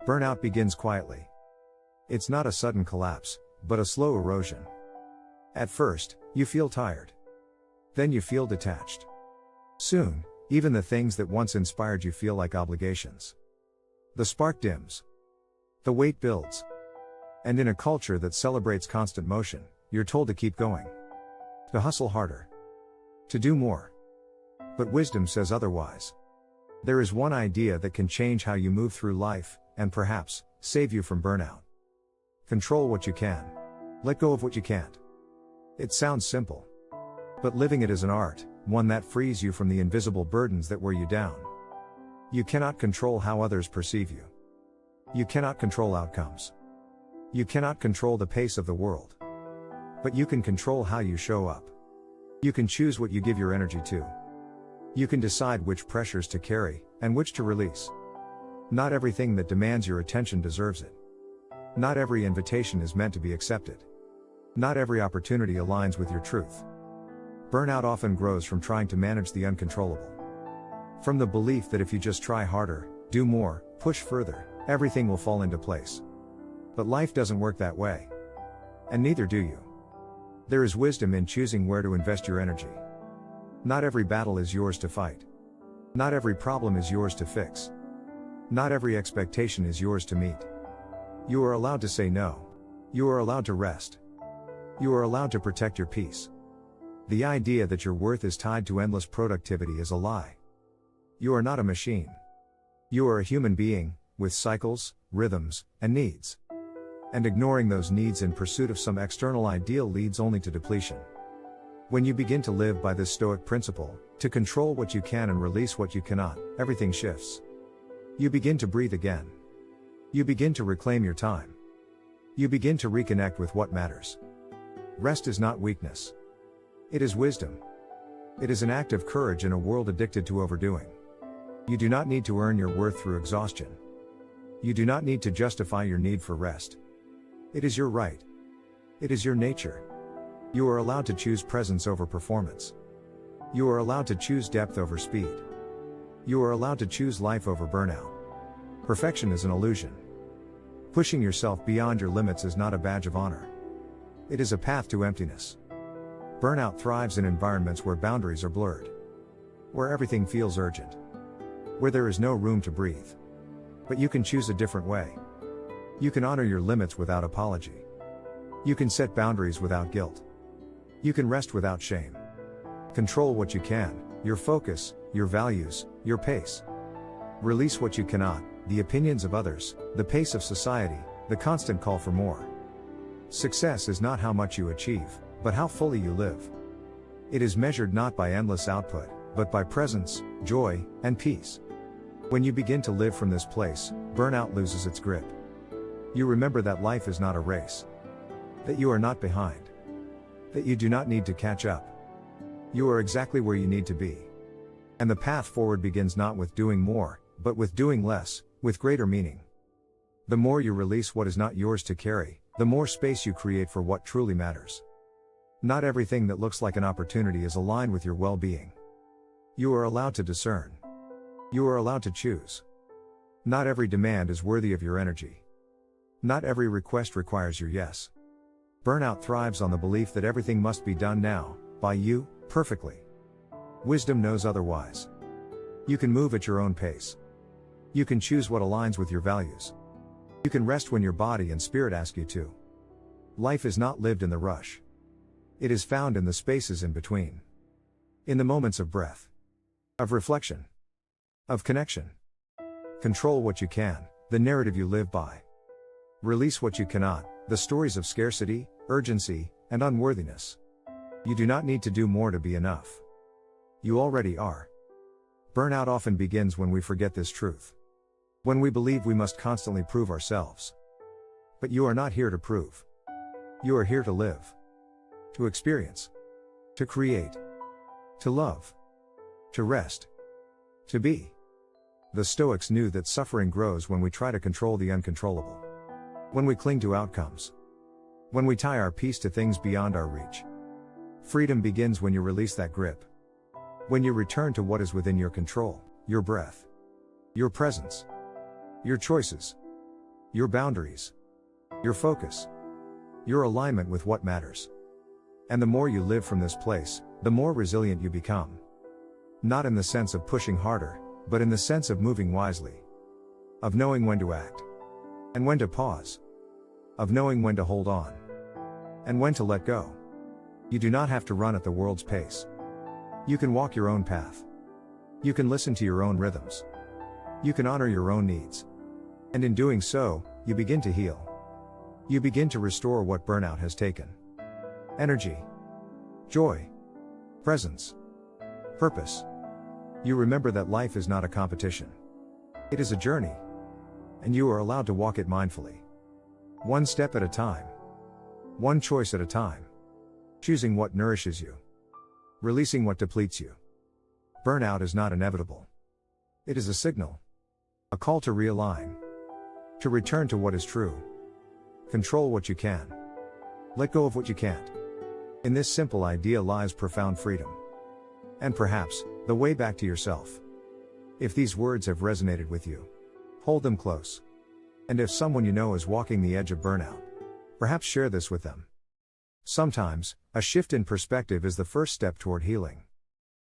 Burnout begins quietly. It's not a sudden collapse, but a slow erosion. At first, you feel tired. Then you feel detached. Soon, even the things that once inspired you feel like obligations. The spark dims. The weight builds. And in a culture that celebrates constant motion, you're told to keep going. To hustle harder. To do more. But wisdom says otherwise. There is one idea that can change how you move through life, and perhaps, save you from burnout. Control what you can. Let go of what you can't. It sounds simple. But living it is an art, one that frees you from the invisible burdens that wear you down. You cannot control how others perceive you. You cannot control outcomes. You cannot control the pace of the world. But you can control how you show up. You can choose what you give your energy to. You can decide which pressures to carry, and which to release. Not everything that demands your attention deserves it. Not every invitation is meant to be accepted. Not every opportunity aligns with your truth. Burnout often grows from trying to manage the uncontrollable. From the belief that if you just try harder, do more, push further, everything will fall into place. But life doesn't work that way. And neither do you. There is wisdom in choosing where to invest your energy. Not every battle is yours to fight. Not every problem is yours to fix. Not every expectation is yours to meet. You are allowed to say no. You are allowed to rest. You are allowed to protect your peace. The idea that your worth is tied to endless productivity is a lie. You are not a machine. You are a human being, with cycles, rhythms, and needs. And ignoring those needs in pursuit of some external ideal leads only to depletion. When you begin to live by this Stoic principle, to control what you can and release what you cannot, everything shifts. You begin to breathe again. You begin to reclaim your time. You begin to reconnect with what matters. Rest is not weakness. It is wisdom. It is an act of courage in a world addicted to overdoing. You do not need to earn your worth through exhaustion. You do not need to justify your need for rest. It is your right. It is your nature. You are allowed to choose presence over performance. You are allowed to choose depth over speed. You are allowed to choose life over burnout. Perfection is an illusion. Pushing yourself beyond your limits is not a badge of honor. It is a path to emptiness. Burnout thrives in environments where boundaries are blurred. Where everything feels urgent. Where there is no room to breathe. But you can choose a different way. You can honor your limits without apology. You can set boundaries without guilt. You can rest without shame. Control what you can, your focus, your values, your pace. Release what you cannot, the opinions of others, the pace of society, the constant call for more. Success is not how much you achieve, but how fully you live. It is measured not by endless output, but by presence, joy, and peace. When you begin to live from this place, burnout loses its grip. You remember that life is not a race. That you are not behind. That you do not need to catch up. You are exactly where you need to be. And the path forward begins not with doing more, but with doing less, with greater meaning. The more you release what is not yours to carry, the more space you create for what truly matters. Not everything that looks like an opportunity is aligned with your well-being. You are allowed to discern. You are allowed to choose. Not every demand is worthy of your energy. Not every request requires your yes. Burnout thrives on the belief that everything must be done now, by you, perfectly. Wisdom knows otherwise. You can move at your own pace. You can choose what aligns with your values. You can rest when your body and spirit ask you to. Life is not lived in the rush. It is found in the spaces in between. In the moments of breath. Of reflection. Of connection. Control what you can, the narrative you live by. Release what you cannot, the stories of scarcity, urgency, and unworthiness. You do not need to do more to be enough. You already are. Burnout often begins when we forget this truth. When we believe we must constantly prove ourselves. But you are not here to prove. You are here to live. To experience. To create. To love. To rest. To be. The Stoics knew that suffering grows when we try to control the uncontrollable. When we cling to outcomes. When we tie our peace to things beyond our reach. Freedom begins when you release that grip. When you return to what is within your control, your breath. Your presence. Your choices. your boundaries, your focus, your alignment with what matters. And the more you live from this place, the more resilient you become. Not in the sense of pushing harder, but in the sense of moving wisely. Of knowing when to act. And when to pause. Of knowing when to hold on. And when to let go. You do not have to run at the world's pace. You can walk your own path. You can listen to your own rhythms. You can honor your own needs. And in doing so, you begin to heal. You begin to restore what burnout has taken. Energy. Joy. Presence. Purpose. You remember that life is not a competition. It is a journey. And you are allowed to walk it mindfully. One step at a time. One choice at a time. Choosing what nourishes you. Releasing what depletes you. Burnout is not inevitable. It is a signal. A call to realign. To return to what is true. Control what you can. Let go of what you can't. In this simple idea lies profound freedom. And perhaps, the way back to yourself. If these words have resonated with you, hold them close. And if someone you know is walking the edge of burnout, perhaps share this with them. Sometimes, a shift in perspective is the first step toward healing.